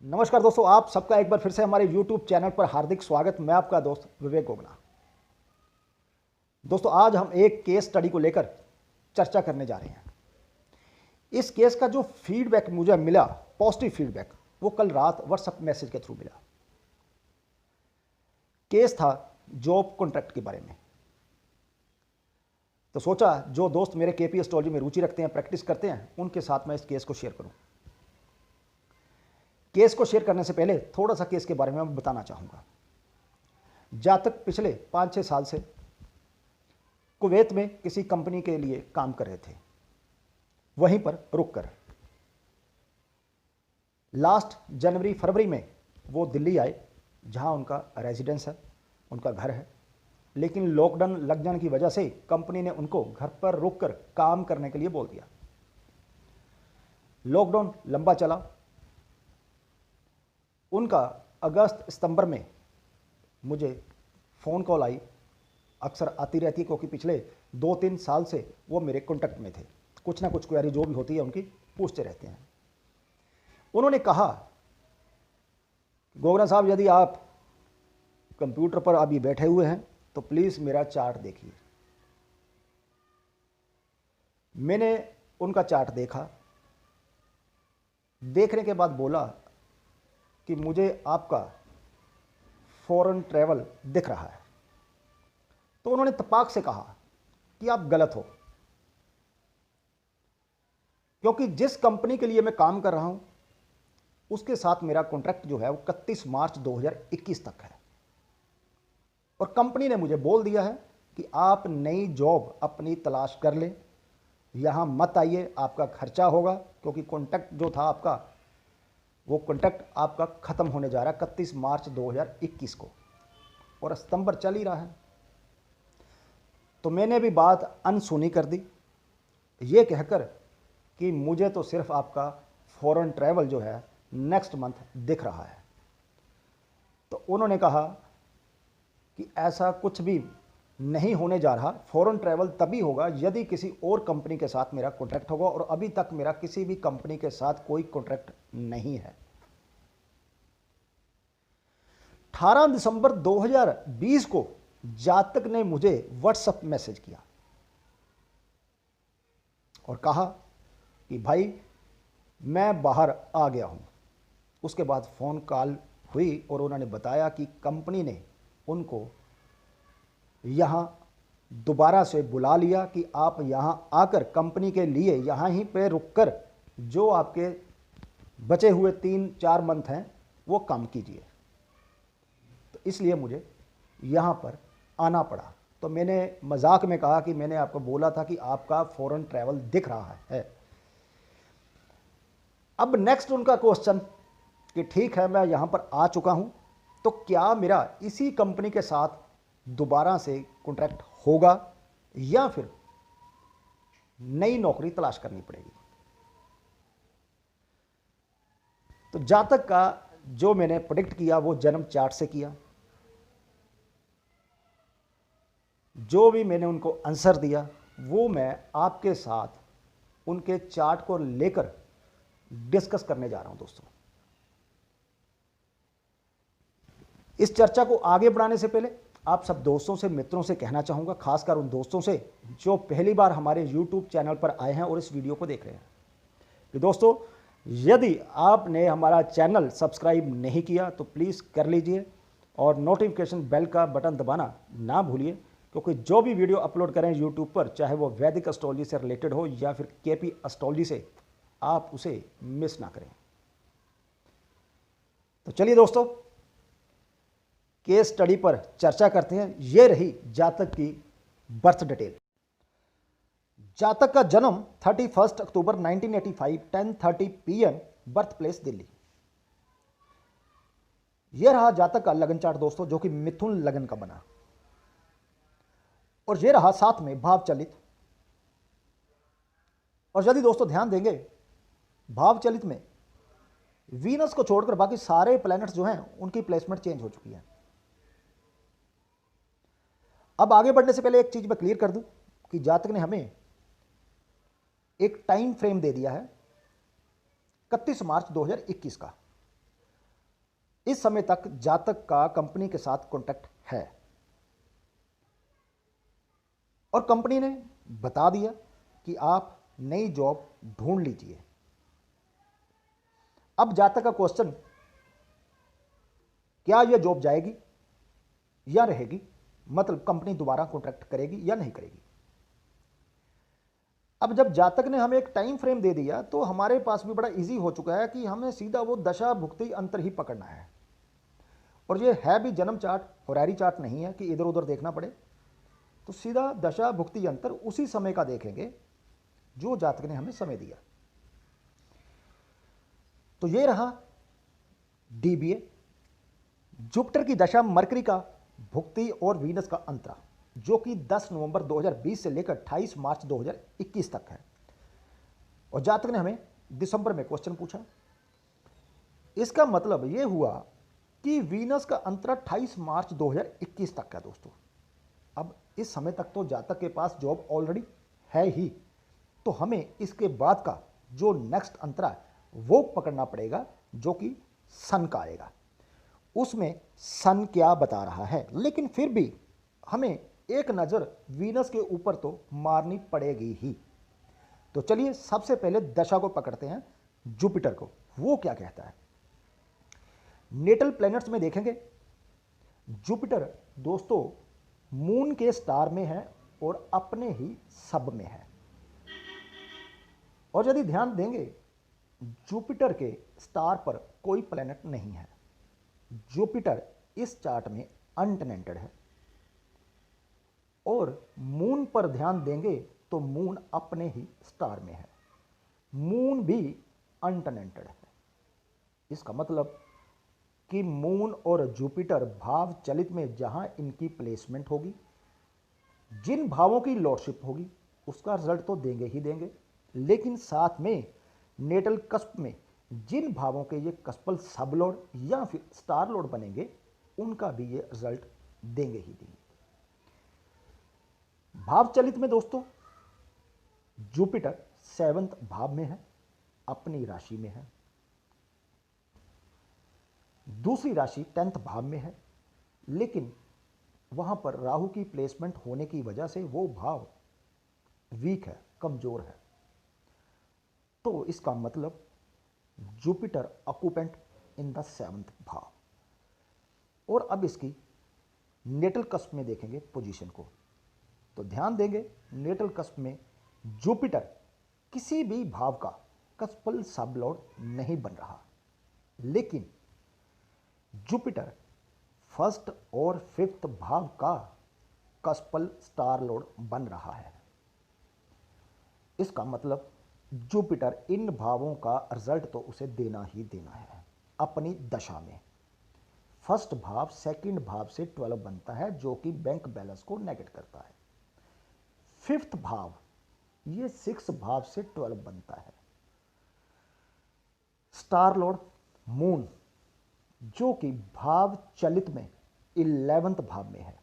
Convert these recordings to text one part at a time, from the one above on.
नमस्कार दोस्तों, आप सबका एक बार फिर से हमारे YouTube चैनल पर हार्दिक स्वागत। मैं आपका दोस्त विवेक गोगना। दोस्तों, आज हम एक केस स्टडी को लेकर चर्चा करने जा रहे हैं। इस केस का जो फीडबैक मुझे मिला, पॉजिटिव फीडबैक, वो कल रात व्हाट्सएप मैसेज के थ्रू मिला। केस था जॉब कॉन्ट्रैक्ट के बारे में। तो सोचा जो दोस्त मेरे केपी एस्ट्रोलॉजी में रुचि रखते हैं, प्रैक्टिस करते हैं, उनके साथ मैं इस केस को शेयर करूं। केस को शेयर करने से पहले थोड़ा सा केस के बारे में मैं बताना चाहूँगा। जातक पिछले 5-6 साल से कुवैत में किसी कंपनी के लिए काम कर रहे थे, वहीं पर रुककर। लास्ट जनवरी फरवरी में वो दिल्ली आए, जहां उनका रेजिडेंस है, उनका घर है। लेकिन लॉकडाउन लग जाने की वजह से कंपनी ने उनको घर पर रुककर काम करने के लिए बोल दिया। लॉकडाउन लंबा चला। उनका अगस्त सितंबर में मुझे फ़ोन कॉल आई, अक्सर आती रहती है, क्योंकि पिछले 2-3 साल से वो मेरे कॉन्टैक्ट में थे। कुछ ना कुछ क्वेरी जो भी होती है उनकी पूछते रहते हैं। उन्होंने कहा, गोगना साहब, यदि आप कंप्यूटर पर अभी बैठे हुए हैं तो प्लीज़ मेरा चार्ट देखिए। मैंने उनका चार्ट देखा। देखने के बाद बोला कि मुझे आपका फॉरेन ट्रैवल दिख रहा है। तो उन्होंने तपाक से कहा कि आप गलत हो, क्योंकि जिस कंपनी के लिए मैं काम कर रहा हूं उसके साथ मेरा कॉन्ट्रैक्ट जो है वो 31 मार्च 2021 तक है। और कंपनी ने मुझे बोल दिया है कि आप नई जॉब अपनी तलाश कर लें, यहां मत आइए, आपका खर्चा होगा, क्योंकि कॉन्ट्रैक्ट जो था आपका, वो कॉन्ट्रैक्ट आपका ख़त्म होने जा रहा है 31 मार्च 2021 को, और सितंबर चल ही रहा है। तो मैंने भी बात अनसुनी कर दी, ये कहकर कि मुझे तो सिर्फ आपका फॉरेन ट्रैवल जो है नेक्स्ट मंथ दिख रहा है। तो उन्होंने कहा कि ऐसा कुछ भी नहीं होने जा रहा। फॉरेन ट्रैवल तभी होगा यदि किसी और कंपनी के साथ मेरा कॉन्ट्रैक्ट होगा, और अभी तक मेरा किसी भी कंपनी के साथ कोई कॉन्ट्रैक्ट नहीं है। 18 दिसंबर 2020 को जातक ने मुझे व्हाट्सएप मैसेज किया और कहा कि भाई मैं बाहर आ गया हूं। उसके बाद फ़ोन कॉल हुई और उन्होंने बताया कि कंपनी ने उनको यहाँ दोबारा से बुला लिया कि आप यहाँ आकर कंपनी के लिए यहाँ ही पे रुककर जो आपके बचे हुए 3-4 मंथ हैं वो काम कीजिए। तो इसलिए मुझे यहाँ पर आना पड़ा। तो मैंने मजाक में कहा कि मैंने आपको बोला था कि आपका फॉरेन ट्रैवल दिख रहा है। अब नेक्स्ट उनका क्वेश्चन कि ठीक है, मैं यहाँ पर आ चुका हूँ, तो क्या मेरा इसी कंपनी के साथ दोबारा से कॉन्ट्रैक्ट होगा या फिर नई नौकरी तलाश करनी पड़ेगी। तो जातक का जो मैंने प्रेडिक्ट किया वो जन्म चार्ट से किया। जो भी मैंने उनको आंसर दिया वो मैं आपके साथ उनके चार्ट को लेकर डिस्कस करने जा रहा हूं। दोस्तों, इस चर्चा को आगे बढ़ाने से पहले आप सब दोस्तों से, मित्रों से कहना चाहूँगा, खासकर उन दोस्तों से जो पहली बार हमारे YouTube चैनल पर आए हैं और इस वीडियो को देख रहे हैं, कि दोस्तों यदि आपने हमारा चैनल सब्सक्राइब नहीं किया तो प्लीज़ कर लीजिए और नोटिफिकेशन बेल का बटन दबाना ना भूलिए, क्योंकि जो भी वीडियो अपलोड करें YouTube पर, चाहे वो वैदिक एस्ट्रोलॉजी से रिलेटेड हो या फिर केपी एस्ट्रोलॉजी से, आप उसे मिस ना करें। तो चलिए दोस्तों, केस स्टडी पर चर्चा करते हैं। ये रही जातक की बर्थ डिटेल। जातक का जन्म 31 अक्टूबर 1985, 10:30 PM, बर्थ प्लेस दिल्ली। यह रहा जातक का लगन चार्ट दोस्तों, जो कि मिथुन लगन का बना। और यह रहा साथ में भाव चलित। और यदि दोस्तों ध्यान देंगे, भाव चलित में वीनस को छोड़कर बाकी सारे प्लैनेट्स जो हैं उनकी प्लेसमेंट चेंज हो चुकी है। अब आगे बढ़ने से पहले एक चीज मैं क्लियर कर दूं कि जातक ने हमें एक टाइम फ्रेम दे दिया है 31 मार्च 2021 का। इस समय तक जातक का कंपनी के साथ कॉन्टैक्ट है और कंपनी ने बता दिया कि आप नई जॉब ढूंढ लीजिए। अब जातक का क्वेश्चन, क्या यह जॉब जाएगी या रहेगी, मतलब कंपनी दोबारा कॉन्ट्रैक्ट करेगी या नहीं करेगी। अब जब जातक ने हमें एक टाइम फ्रेम दे दिया तो हमारे पास भी बड़ा इजी हो चुका है कि हमें सीधा वो दशा भुक्ति अंतर ही पकड़ना है। और ये है भी जन्म चार्ट, होरारी चार्ट नहीं है कि इधर उधर देखना पड़े। तो सीधा दशा भुक्ति अंतर उसी समय का देखेंगे जो जातक ने हमें समय दिया। तो ये रहा डीबीए, जुपिटर की दशा मरकरी का भुक्ति और वीनस का अंतरा, जो कि 10 नवंबर 2020 से लेकर 28 मार्च 2021 तक है। और जातक ने हमें दिसंबर में क्वेश्चन पूछा। इसका मतलब यह हुआ कि वीनस का अंतरा 28 मार्च 2021 तक है दोस्तों। अब इस समय तक तो जातक के पास जॉब ऑलरेडी है ही, तो हमें इसके बाद का जो नेक्स्ट अंतरा है वो पकड़ना पड़ेगा, जो कि सन का आएगा। उसमें सन क्या बता रहा है, लेकिन फिर भी हमें एक नज़र वीनस के ऊपर तो मारनी पड़ेगी ही। तो चलिए सबसे पहले दशा को पकड़ते हैं, जुपिटर को, वो क्या कहता है। नेटल प्लैनेट्स में देखेंगे जुपिटर दोस्तों मून के स्टार में है और अपने ही सब में है। और यदि ध्यान देंगे जुपिटर के स्टार पर कोई प्लैनेट नहीं है। जुपिटर इस चार्ट में अनटेनेंटेड है। और मून पर ध्यान देंगे तो मून अपने ही स्टार में है, मून भी अनटेनेंटेड है। इसका मतलब कि मून और जुपिटर भाव चलित में जहां इनकी प्लेसमेंट होगी, जिन भावों की लॉर्डशिप होगी, उसका रिजल्ट तो देंगे ही देंगे, लेकिन साथ में नेटल कस्प में जिन भावों के ये कस्पल सब लॉर्ड या फिर स्टार लॉर्ड बनेंगे, उनका भी ये रिजल्ट देंगे ही देंगे। भाव चलित में दोस्तों जुपिटर 7th भाव में है, अपनी राशि में है। दूसरी राशि 10th भाव में है, लेकिन वहां पर राहु की प्लेसमेंट होने की वजह से वो भाव वीक है, कमजोर है। तो इसका मतलब Jupiter occupant in the 7th भाव। और अब इसकी नेटल कस्प में देखेंगे पोजीशन को, तो ध्यान देंगे नेटल कस्प में जुपिटर किसी भी भाव का कस्पल सब लॉर्ड नहीं बन रहा, लेकिन जुपिटर 1st और 5th भाव का कस्पल स्टार लॉर्ड बन रहा है। इसका मतलब जुपिटर इन भावों का रिजल्ट तो उसे देना ही देना है अपनी दशा में। 1st भाव 2nd भाव से 12 बनता है, जो कि बैंक बैलेंस को नेगेट करता है। 5th भाव ये 6 भाव से 12 बनता है। स्टार लॉर्ड मून, जो कि भाव चलित में 11th भाव में है,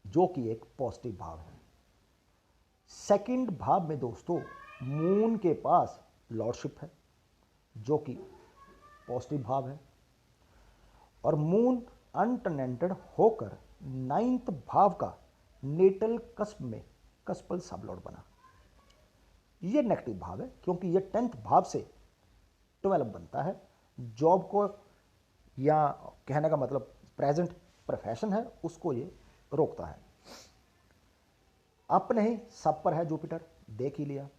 जो कि एक पॉजिटिव भाव है। 2nd भाव में दोस्तों मून के पास लॉर्डशिप है, जो कि पॉजिटिव भाव है। और मून अनटेनेंटेड होकर 9th भाव का नेटल कस्प में कस्पल सब लॉर्ड बना। यह नेगेटिव भाव है, क्योंकि यह 10th भाव से 12 बनता है। जॉब को, या कहने का मतलब प्रेजेंट प्रोफेशन है, उसको ये रोकता है। अपने ही सब पर है जुपिटर, देख ही लिया।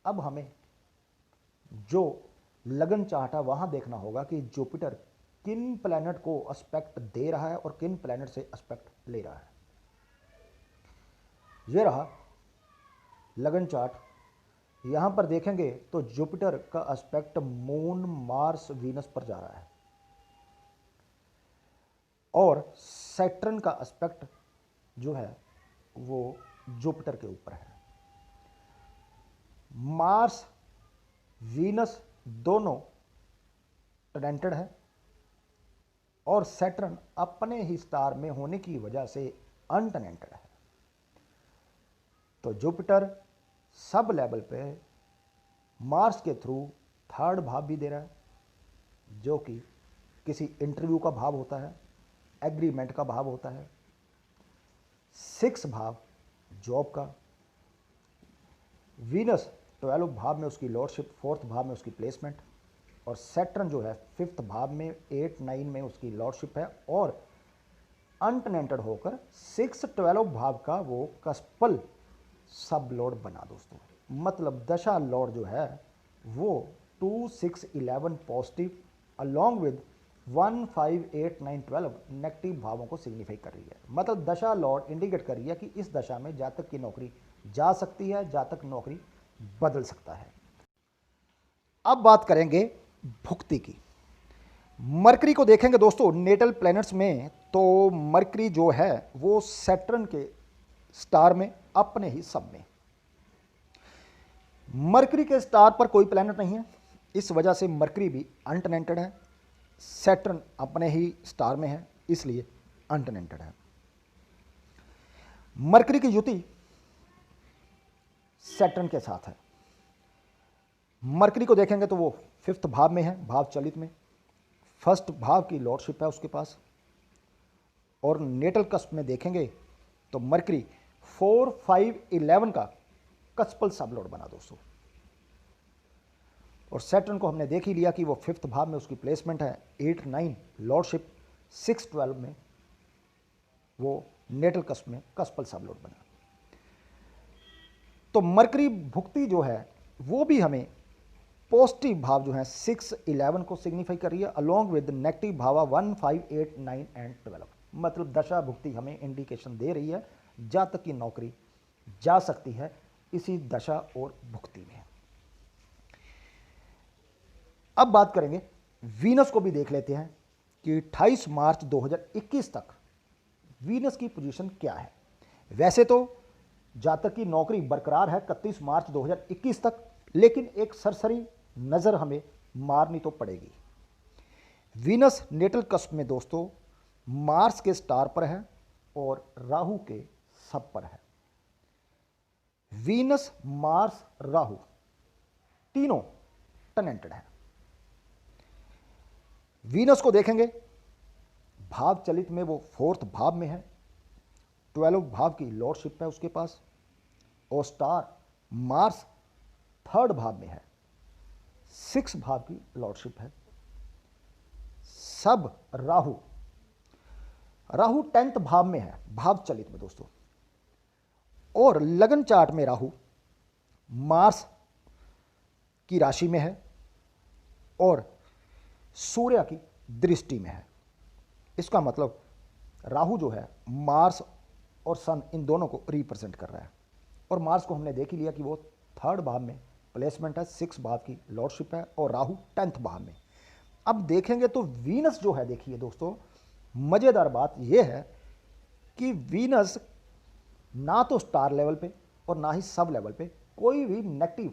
अब हमें जो लगन चाहता वहां देखना होगा कि जुपिटर किन प्लैनेट को एस्पेक्ट दे रहा है और किन प्लैनेट से एस्पेक्ट ले रहा है। यह रहा लगन चार्ट। यहां पर देखेंगे तो जुपिटर का एस्पेक्ट मून, मार्स, वीनस पर जा रहा है, और सैटर्न का एस्पेक्ट जो है वो जुपिटर के ऊपर है। मार्स, वीनस दोनों टेनेंटेड है, और सैटर्न अपने ही स्टार में होने की वजह से अनटेनेंटेड है। तो जुपिटर सब लेवल पे मार्स के थ्रू 3rd भाव भी दे रहा है, जो कि किसी इंटरव्यू का भाव होता है, एग्रीमेंट का भाव होता है। 6 भाव जॉब का। वीनस 12 भाव में उसकी लॉर्डशिप, 4th भाव में उसकी प्लेसमेंट, और सैटर्न जो है 5th भाव में 8, 9 में उसकी लॉर्डशिप है, और अनटेनेंटेड होकर 6, 12 भाव का वो कस्पल सब लॉर्ड बना दोस्तों। मतलब दशा लॉर्ड जो है वो 2, 6, 11 पॉजिटिव अलॉन्ग विद 1, 5, 8, 9, 12 नेगेटिव भावों को सिग्निफाई कर रही है। मतलब दशा लॉर्ड इंडिकेट कर रही है कि इस दशा में जातक की नौकरी जा सकती है, जातक नौकरी बदल सकता है। अब बात करेंगे भुक्ति की। मरकरी को देखेंगे दोस्तों नेटल प्लैनेट्स में, तो मरकरी जो है वो सैटर्न के स्टार में अपने ही सब में। मरकरी के स्टार पर कोई प्लैनेट नहीं है, इस वजह से मरकरी भी अनटेनेंटेड है। सैटर्न अपने ही स्टार में है, इसलिए अनटेनेंटेड है। मरकरी की युति सैटर्न के साथ है। मरकरी को देखेंगे तो वो 5th भाव में है, भाव चलित में। 1st भाव की लॉर्डशिप है उसके पास। और नेटल कस्प में देखेंगे तो मरकरी 4, 5, 11 का कस्पल सब लॉर्ड बना दोस्तों। और सैटर्न को हमने देख ही लिया कि वो 5th भाव में उसकी प्लेसमेंट है, 8, 9 लॉर्डशिप, 6, 12 में वो नेटल कस्प में कस्पल सब लॉर्ड बना। तो मरकरी भुक्ति जो है वो भी हमें पॉजिटिव भाव जो है 6, 11 को सिग्निफाई कर रही है, अलोंग विद नेगेटिव भाव 1, 5, 8, 9 एंड 12। मतलब दशा भुक्ति हमें इंडिकेशन दे रही है जातक की नौकरी जा सकती है इसी दशा और भुक्ति में। अब बात करेंगे वीनस को भी देख लेते हैं कि 28 मार्च 2021 तक वीनस की पोजीशन क्या है। वैसे तो जातक की नौकरी बरकरार है 31 मार्च 2021 तक, लेकिन एक सरसरी नज़र हमें मारनी तो पड़ेगी। वीनस नेटल कस्प में दोस्तों मार्स के स्टार पर है और राहु के सब पर है। वीनस, मार्स, राहु तीनों टेनेंटेड है। वीनस को देखेंगे भाव चलित में वो 4th भाव में है, 12 भाव की लॉर्डशिप है उसके पास, और स्टार मार्स 3rd भाव में है, 6 भाव की लॉर्डशिप है। सब राहु 10th भाव में है, भाव चलित में दोस्तों। और लगन चार्ट में राहु मार्स की राशि में है और सूर्य की दृष्टि में है। इसका मतलब राहु जो है मार्स और सन इन दोनों को रिप्रेजेंट कर रहा है। और मार्स को हमने देख ही लिया कि वो 3rd भाव में प्लेसमेंट है, 6 भाव की लॉर्डशिप है, और राहु 10th भाव में। अब देखेंगे तो वीनस जो है, देखिए दोस्तों मजेदार बात यह है कि वीनस ना तो स्टार लेवल पे और ना ही सब लेवल पे कोई भी नेगेटिव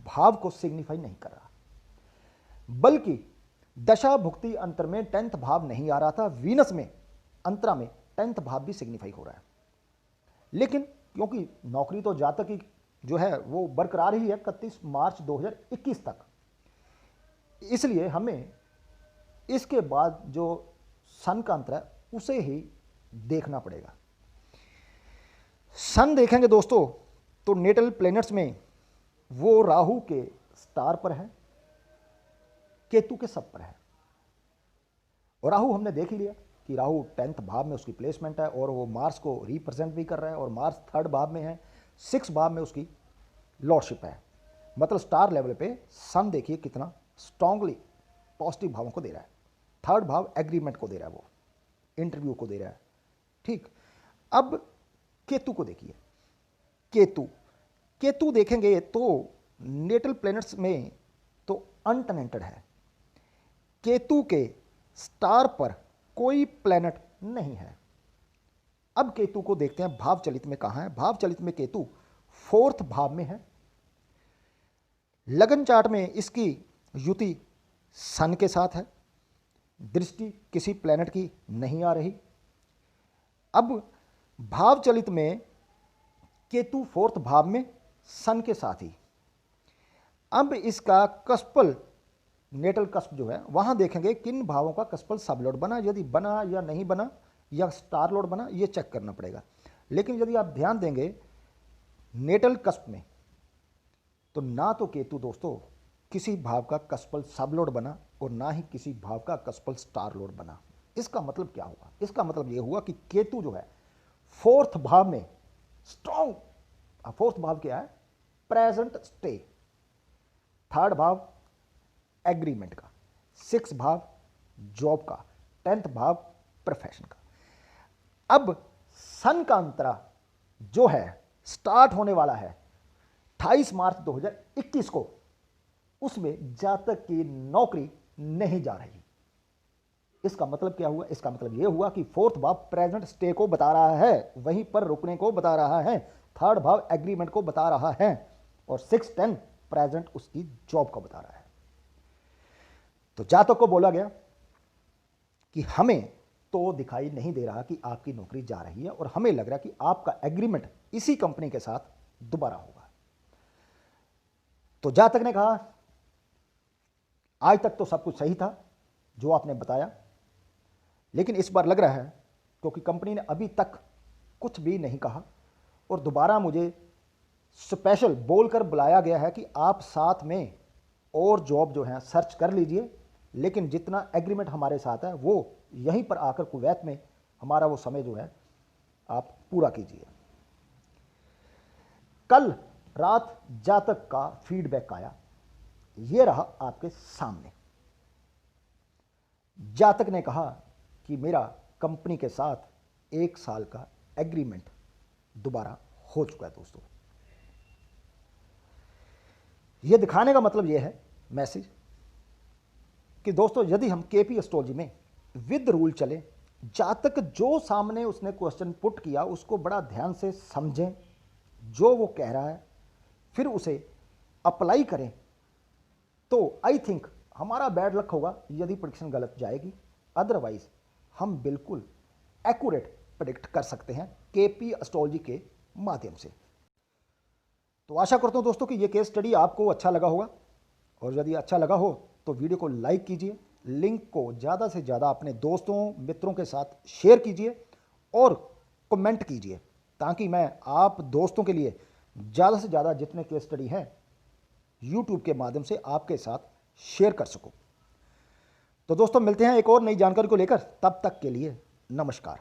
भाव को सिग्निफाई नहीं कर रहा, बल्कि दशा भुक्ति अंतर में 10th भाव नहीं आ रहा था। वीनस में अंतरा में 10th भाव भी सिग्निफाई हो रहा है, लेकिन क्योंकि नौकरी तो जातक की जो है वो बरकरार ही है 31 मार्च 2021 तक, इसलिए हमें इसके बाद जो सन का अंतर है उसे ही देखना पड़ेगा। सन देखेंगे दोस्तों तो नेटल प्लैनेट्स में वो राहु के स्टार पर है, केतु के सब पर है। और राहु हमने देख ही लिया कि राहु 10th भाव में उसकी प्लेसमेंट है और वो मार्स को रिप्रेजेंट भी कर रहा है, और मार्स 3rd भाव में है, 6 भाव में उसकी लॉर्डशिप है। मतलब स्टार लेवल पे सन देखिए कितना स्ट्रांगली पॉजिटिव भावों को दे रहा है। 3rd भाव एग्रीमेंट को दे रहा है, वो इंटरव्यू को दे रहा है। ठीक, अब केतु को देखिए। केतु देखेंगे तो नेटल प्लैनेट्स में तो अनटेनेंटेड है। केतु के स्टार पर कोई प्लैनेट नहीं है। अब केतु को देखते हैं भाव चलित में कहां है। भाव चलित में केतु 4th भाव में है। लगन चार्ट में इसकी युति सन के साथ है, दृष्टि किसी प्लैनेट की नहीं आ रही। अब भाव चलित में केतु 4th भाव में सन के साथ ही। अब इसका कस्पल नेटल कस्प जो है वहां देखेंगे किन भावों का कस्पल सबलोड बना, यदि बना या नहीं बना या स्टार लोड बना, ये चेक करना पड़ेगा। लेकिन यदि आप ध्यान देंगे नेटल कस्प में, तो ना तो केतु दोस्तों किसी भाव का कस्पल सबलोड बना और ना ही किसी भाव का कस्पल स्टार लोड बना। इसका मतलब क्या हुआ? इसका मतलब यह हुआ कि केतु जो है फोर्थ भाव में स्ट्रॉन्ग, फोर्थ भाव क्या है? प्रेजेंट स्टे, थर्ड भाव एग्रीमेंट का, सिक्स भाव जॉब का, 10th भाव प्रोफेशन का। अब सन का अंतरा जो है स्टार्ट होने वाला है 28 मार्च 2021 को, उसमें जातक की नौकरी नहीं जा रही। इसका मतलब क्या हुआ? इसका मतलब यह हुआ कि फोर्थ भाव प्रेजेंट स्टे को बता रहा है, वहीं पर रुकने को बता रहा है, थर्ड भाव एग्रीमेंट को बता रहा है और 6, 10 प्रेजेंट उसकी जॉब को बता रहा है। तो जातक को बोला गया कि हमें तो दिखाई नहीं दे रहा कि आपकी नौकरी जा रही है और हमें लग रहा है कि आपका एग्रीमेंट इसी कंपनी के साथ दोबारा होगा। तो जातक ने कहा आज तक तो सब कुछ सही था जो आपने बताया, लेकिन इस बार लग रहा है क्योंकि कंपनी ने अभी तक कुछ भी नहीं कहा और दोबारा मुझे स्पेशल बोलकर बुलाया गया है कि आप साथ में और जॉब जो है सर्च कर लीजिए, लेकिन जितना एग्रीमेंट हमारे साथ है वो यहीं पर आकर कुवैत में हमारा वो समय जो है आप पूरा कीजिए। कल रात जातक का फीडबैक आया, ये रहा आपके सामने। जातक ने कहा कि मेरा कंपनी के साथ 1 साल का एग्रीमेंट दोबारा हो चुका है। दोस्तों यह दिखाने का मतलब यह है मैसेज कि दोस्तों यदि हम केपी एस्ट्रोलॉजी में विद रूल चले, जातक जो सामने उसने क्वेश्चन पुट किया उसको बड़ा ध्यान से समझें, जो वो कह रहा है फिर उसे अप्लाई करें, तो आई थिंक हमारा बैड लक होगा यदि प्रेडिक्शन गलत जाएगी। अदरवाइज हम बिल्कुल एक्यूरेट प्रेडिक्ट कर सकते हैं केपी एस्ट्रोलॉजी के माध्यम से। तो आशा करता हूं दोस्तों कि ये केस स्टडी आपको अच्छा लगा होगा, और यदि अच्छा लगा हो तो वीडियो को लाइक कीजिए, लिंक को ज़्यादा से ज़्यादा अपने दोस्तों मित्रों के साथ शेयर कीजिए और कमेंट कीजिए, ताकि मैं आप दोस्तों के लिए ज़्यादा से ज़्यादा जितने केस स्टडी हैं यूट्यूब के माध्यम से आपके साथ शेयर कर सकूं। तो दोस्तों मिलते हैं एक और नई जानकारी को लेकर, तब तक के लिए नमस्कार।